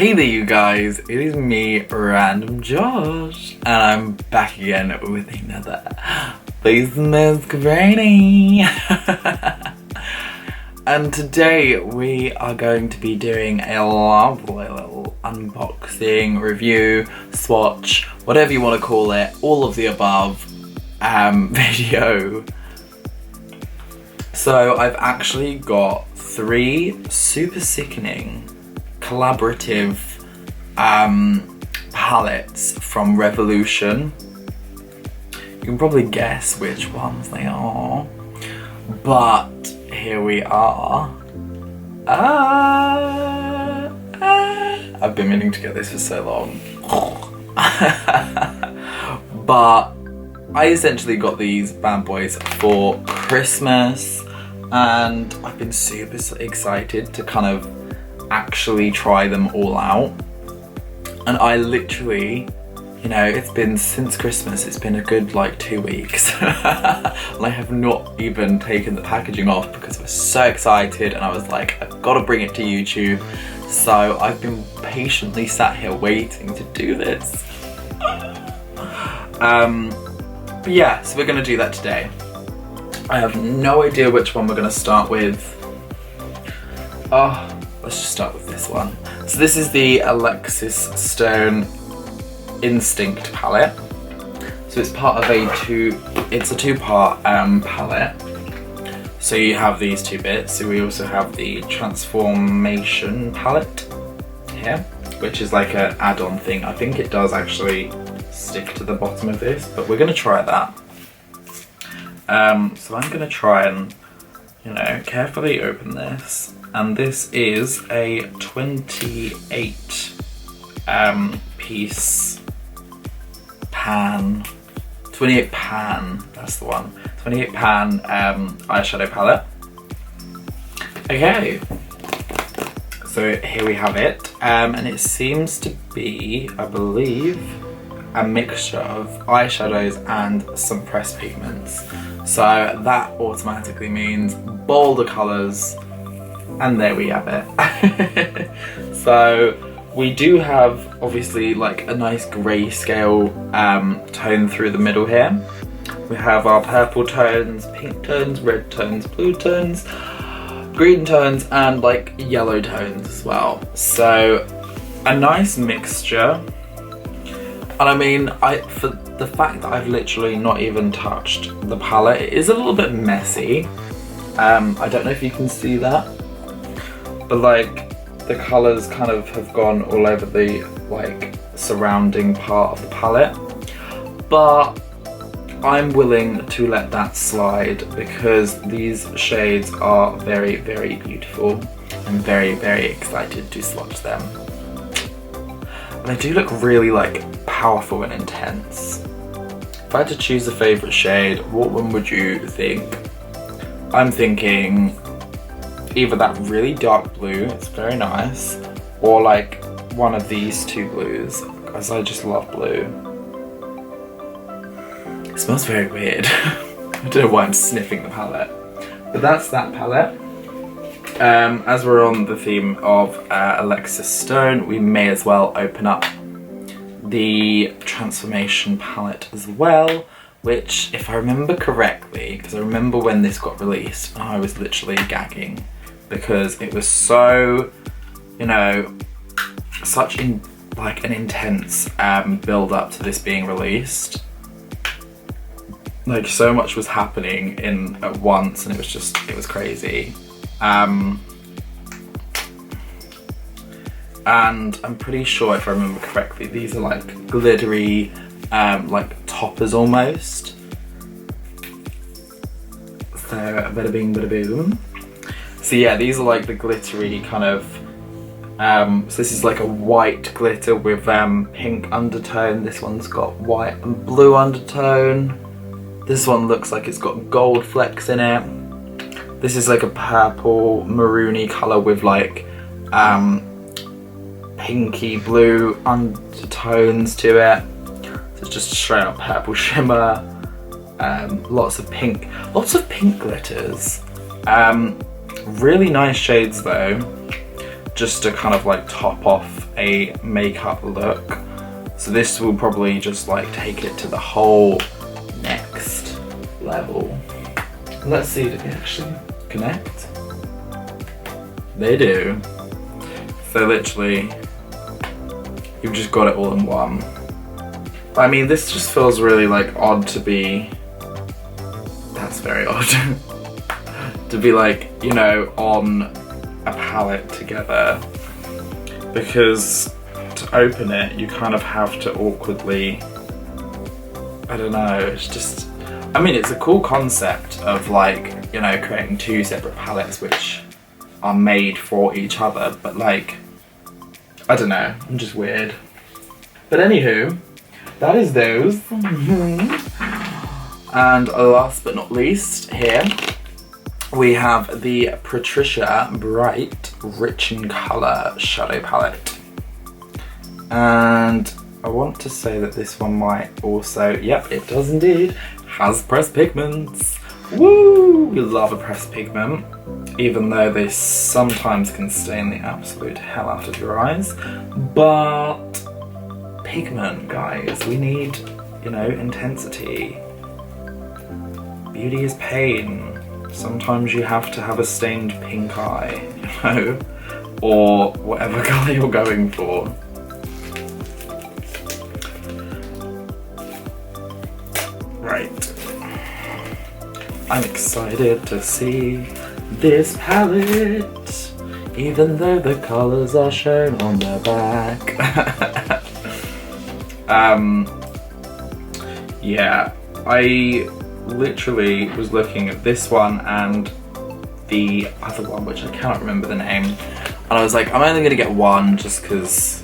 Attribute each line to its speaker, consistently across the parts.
Speaker 1: Hey there you guys, it is me, RandomJosh, and I'm back again with another face mask rating. And today we are going to be doing a lovely little unboxing, review, swatch, whatever you want to call it, all of the above video. So I've actually got 3 super sickening collaborative palettes from Revolution. You can probably guess which ones they are, but here we are. I've been meaning to get this for so long. But I essentially got these bad boys for Christmas, and I've been super excited to kind of actually try them all out. And I literally, you know, it's been since Christmas, it's been a good like 2 weeks. And I have not even taken the packaging off because I was so excited and I was like, I've got to bring it to YouTube. So I've been patiently sat here waiting to do this. But yeah, so we're gonna do that today. I have no idea which one we're gonna start with. Let's just start with this one. So this is the Alexis Stone Instinct palette. So it's part of it's a two-part palette. So you have these 2 bits. So we also have the Transformation palette here, which is like an add-on thing. I think it does actually stick to the bottom of this, but we're gonna try that. So I'm gonna try and, you know, carefully open this. And this is a 28 piece pan, 28 pan, that's the one, 28 pan eyeshadow palette. Okay, so here we have it, and it seems to be, I believe, a mixture of eyeshadows and some pressed pigments. So that automatically means bolder colours. And there we have it. So we do have obviously like a nice grayscale tone through the middle here. We have our purple tones, pink tones, red tones, blue tones, green tones, and like yellow tones as well. So a nice mixture. And I mean, for the fact that I've literally not even touched the palette, it is a little bit messy. I don't know if you can see that. But like the colours kind of have gone all over the like surrounding part of the palette, but I'm willing to let that slide because these shades are very, very beautiful. I'm very, very excited to swatch them. They do look really like powerful and intense. If I had to choose a favourite shade, what one would you think? I'm thinking either that really dark blue, it's very nice, or like one of these 2 blues, because I just love blue. It smells very weird. I don't know why I'm sniffing the palette. But that's that palette. As we're on the theme of Alexis Stone, we may as well open up the Transformation palette as well, which, if I remember correctly, because I remember when this got released, I was literally gagging. Because it was so, you know, such an intense build up to this being released. Like so much was happening at once, and it was crazy. And I'm pretty sure, if I remember correctly, these are like glittery, like toppers almost. So bada bing, bada boom. So yeah, these are like the glittery kind of, so this is like a white glitter with pink undertone. This one's got white and blue undertone. This one looks like it's got gold flecks in it. This is like a purple maroony colour with like pinky blue undertones to it. So it's just straight up purple shimmer. Lots of pink glitters. Really nice shades though. just to kind of like top off a makeup look. So this will probably just like take it to the whole next level. Let's see, do they actually connect? They do. So literally, you've just got it all in one. I mean, this just feels really like odd to be, that's very odd, to be like, you know, on a palette together, because to open it you kind of have to awkwardly, I don't know, it's just, I mean, it's a cool concept of like, you know, creating two separate palettes which are made for each other, but like, I don't know, I'm just weird. But anywho, that is those. And last but not least, here we have the Patricia Bright Rich in Colour Shadow Palette. And I want to say that this one might also, yep, it does indeed, has pressed pigments. Woo! We love a pressed pigment, even though they sometimes can stain the absolute hell out of your eyes. But pigment, guys, we need, you know, intensity. Beauty is pain. Sometimes you have to have a stained pink eye, you know, or whatever colour you're going for. Right. I'm excited to see this palette, even though the colours are shown on the back. Yeah, I literally was looking at this one and the other one, which I cannot remember the name, and I was like, I'm only gonna get one just because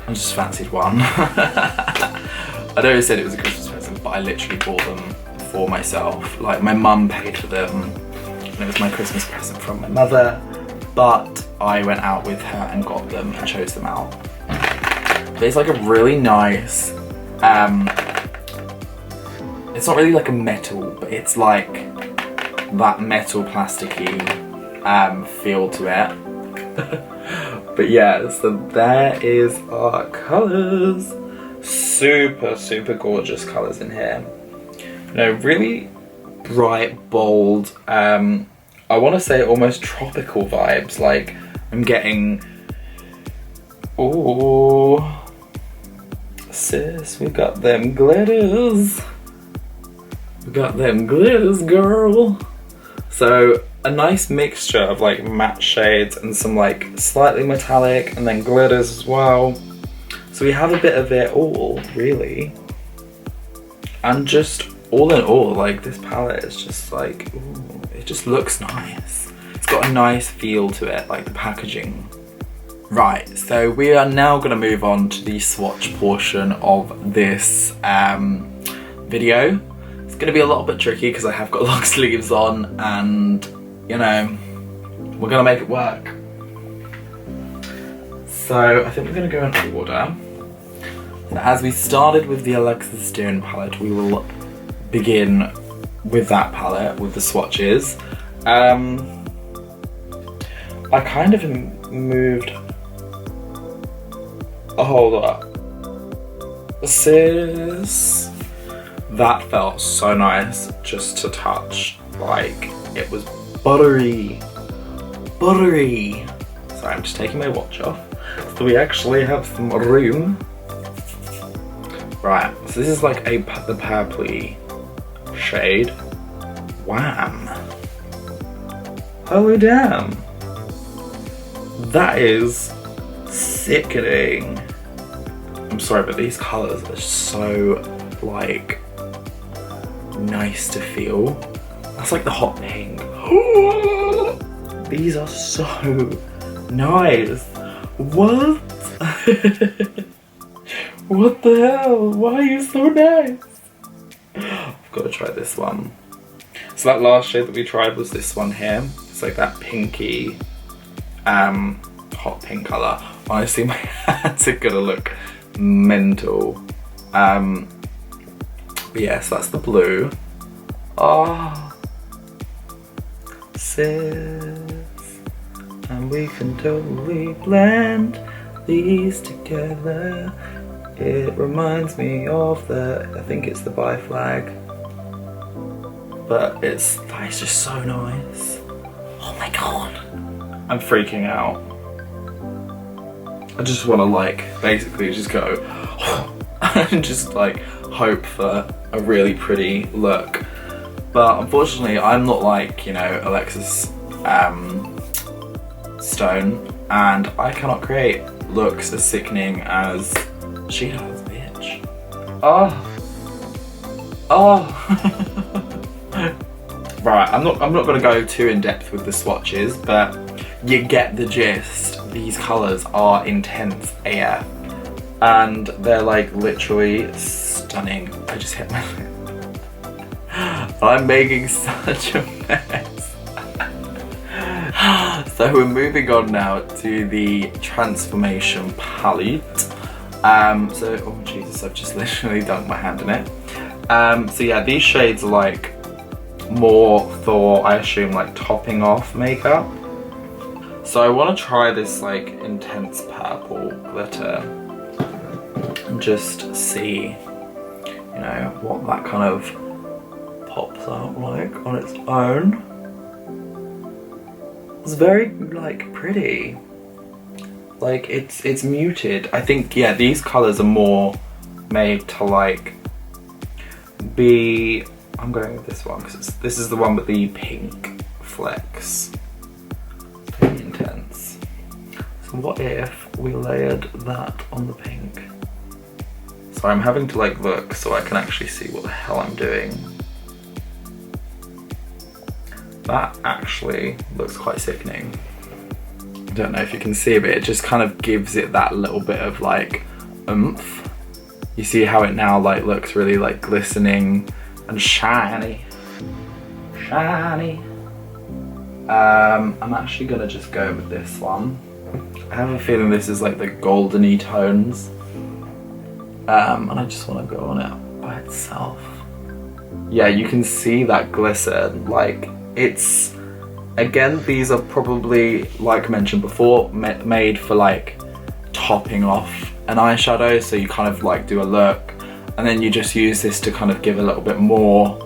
Speaker 1: I just fancied one. I know I said it was a Christmas present, but I literally bought them for myself. Like, my mum paid for them and it was my Christmas present from my mother, but I went out with her and got them and chose them out. But it's like a really nice, it's not really like a metal, but it's like that metal plasticky feel to it. But yeah, so there is our colours. Super, super gorgeous colours in here. You know, really bright, bold, I want to say almost tropical vibes. Like, I'm getting, ooh, sis, we got them glitters. We got them glitters, girl. So a nice mixture of like matte shades and some like slightly metallic and then glitters as well. So we have a bit of it all, really. And just all in all, like, this palette is just like, ooh, it just looks nice. It's got a nice feel to it, like the packaging. Right, so we are now gonna move on to the swatch portion of this video. It's gonna be a little bit tricky because I have got long sleeves on and, you know, we're gonna make it work. So I think we're gonna go in order. So as we started with the Alexis Stone palette, we will begin with that palette, with the swatches. I kind of moved, hold up, sis, that felt so nice just to touch, like it was buttery, buttery. Sorry, I'm just taking my watch off, so we actually have some room. Right, so this is like the purpley shade. Wham! Holy damn! That is sickening. I'm sorry, but these colours are so, like, nice to feel. That's like the hot pink. These are so nice. What? What the hell? Why are you so nice? I've got to try this one. So that last shade that we tried was this one here. It's like that pinky, hot pink colour. Honestly, my hands are gonna look mental. But yeah, so that's the blue. Oh, sis, and we can totally blend these together. It reminds me of I think it's the bi flag, but it's just so nice. Oh my god, I'm freaking out. I just want to like basically just go and just like hope for a really pretty look. But unfortunately I'm not like, you know, Alexis Stone, and I cannot create looks as sickening as she does, bitch. Oh. Right, I'm not gonna go too in depth with the swatches, but you get the gist. These colours are intense AF, and they're like literally stunning. I just hit my lip. I'm making such a mess. So we're moving on now to the Transformation palette. So, oh Jesus, I've just literally dunked my hand in it. So yeah, these shades are like more for, I assume, like topping off makeup. So I want to try this like intense purple glitter and just see, you know, what that kind of pops out like on its own. It's very like pretty. Like it's muted. I think, yeah, these colours are more made to like be, I'm going with this one because this is the one with the pink flecks. It's pretty intense. So what if we layered that on the pink? So I'm having to like look so I can actually see what the hell I'm doing. That actually looks quite sickening. I don't know if you can see, but it just kind of gives it that little bit of like oomph. You see how it now like looks really like glistening and shiny. Shiny. I'm actually gonna just go with this one. I have a feeling this is like the goldeny tones. And I just want to go on it by itself. Yeah, you can see that glisten. Like, it's, again, these are probably, like mentioned before, made for like topping off an eyeshadow. So you kind of like do a look and then you just use this to kind of give a little bit more,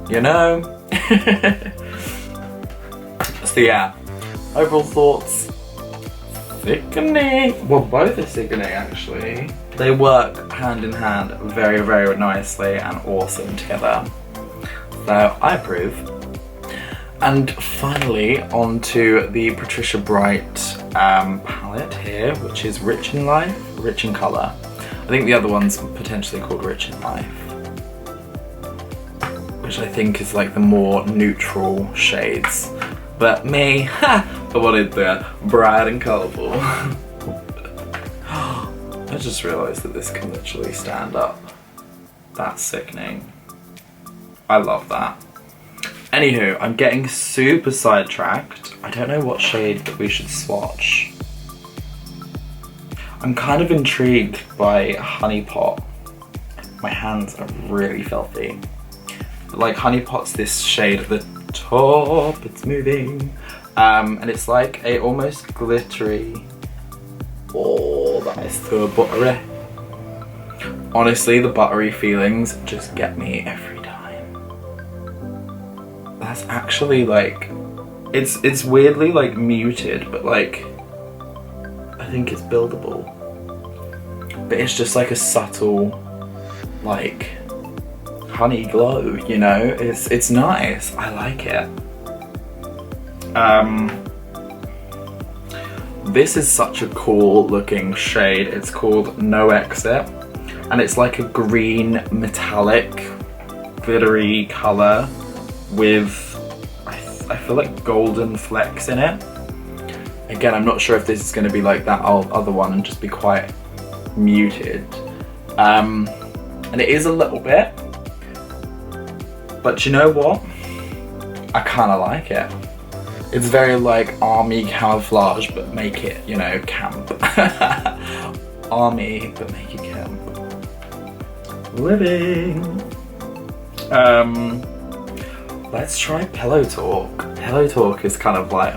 Speaker 1: you know? So yeah, overall thoughts, sickening. Well, both are sickening actually. They work hand in hand very, very nicely and awesome together. So I approve. And finally, onto the Patricia Bright palette here, which is Rich in Life, Rich in Colour. I think the other one's potentially called Rich in Life, which I think is like the more neutral shades. But me, I wanted the bright and colourful. I just realised that this can literally stand up. That's sickening. I love that. Anywho, I'm getting super sidetracked. I don't know what shade that we should swatch. I'm kind of intrigued by Honey Pot. My hands are really filthy. But like Honey Pot's this shade at the top, it's moving. And it's like a almost glittery, oh, that is so buttery. Honestly, the buttery feelings just get me every time. That's actually like, it's weirdly like muted, but like, I think it's buildable. But it's just like a subtle, like, honey glow, you know? It's nice, I like it. This is such a cool looking shade. It's called No Exit, and it's like a green metallic glittery color with, I feel like golden flecks in it. Again, I'm not sure if this is going to be like that other one and just be quite muted. And it is a little bit, but you know what? I kind of like it. It's very like army camouflage, but make it, you know, camp. Army, but make it camp. let's try Pillow Talk. Pillow Talk is kind of like,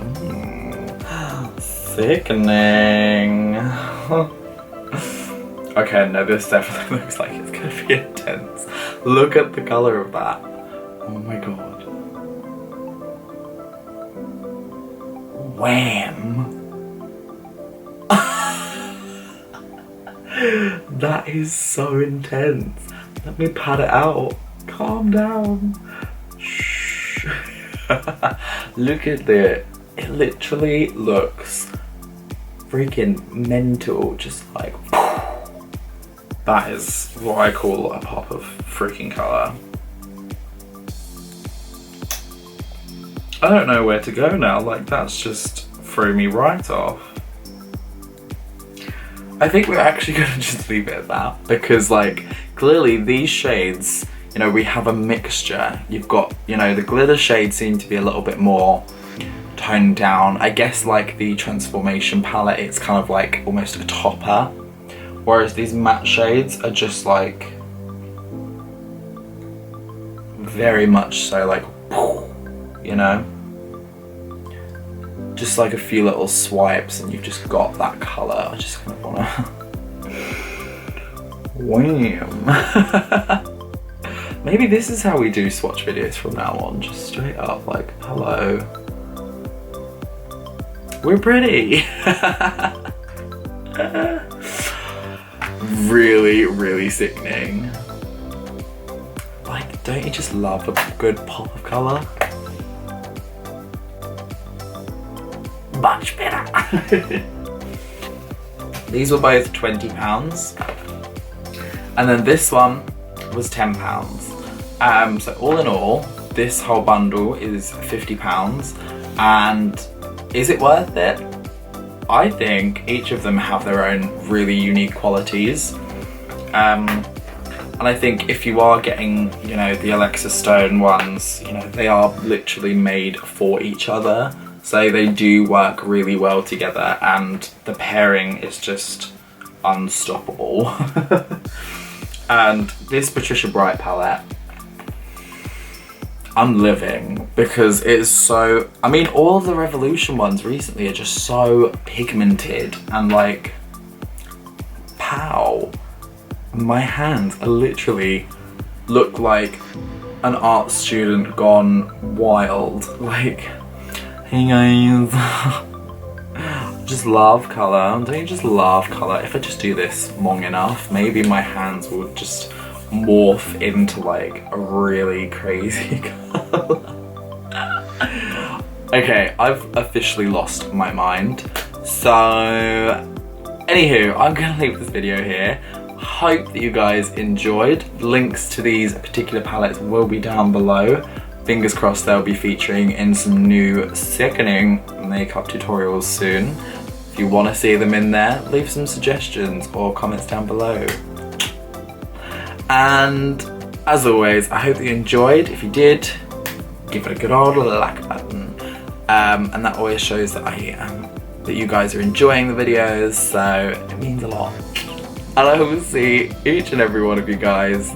Speaker 1: sickening. Okay, no, this definitely looks like it's gonna be intense. Look at the colour of that. Oh my god. Wham! That is so intense. Let me pat it out. Calm down. Shh. Look at it. It literally looks freaking mental. Just like, that is what I call a pop of freaking colour. I don't know where to go now. Like, that's just threw me right off. I think we're actually going to just leave it at that, because like clearly these shades, you know, we have a mixture. You've got, you know, the glitter shades seem to be a little bit more toned down. I guess like the transformation palette, it's kind of like almost a topper, whereas these matte shades are just like very much so like, you know, just like a few little swipes and you've just got that colour. I just kind of wanna wham. Maybe this is how we do swatch videos from now on, just straight up like, hello, we're pretty. Really, really sickening. Like, don't you just love a good pop of colour? Much better. These were both £20, and then this one was £10. So all in all, this whole bundle is £50. And is it worth it? I think each of them have their own really unique qualities. And I think if you are getting, you know, the Alexa Stone ones, you know, they are literally made for each other. So they do work really well together, and the pairing is just unstoppable. And this Patricia Bright palette, I'm living, because it's so, I mean, all of the Revolution ones recently are just so pigmented and like, pow. My hands are literally look like an art student gone wild. Like, hey guys. Just love colour. Don't you just love colour? If I just do this long enough, maybe my hands will just morph into like a really crazy colour. Okay, I've officially lost my mind. So, anywho, I'm gonna leave this video here. Hope that you guys enjoyed. Links to these particular palettes will be down below. Fingers crossed they'll be featuring in some new sickening makeup tutorials soon. If you want to see them in there, leave some suggestions or comments down below. And as always, I hope that you enjoyed. If you did, give it a good old like button. And that always shows that that you guys are enjoying the videos, so it means a lot. And I hope to see each and every one of you guys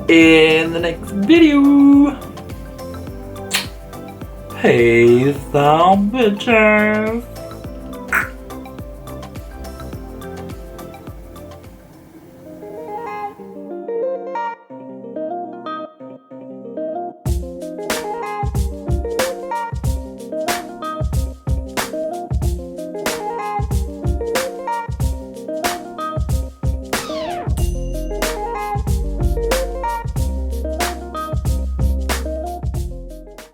Speaker 1: in the next video. Peace out, bitches.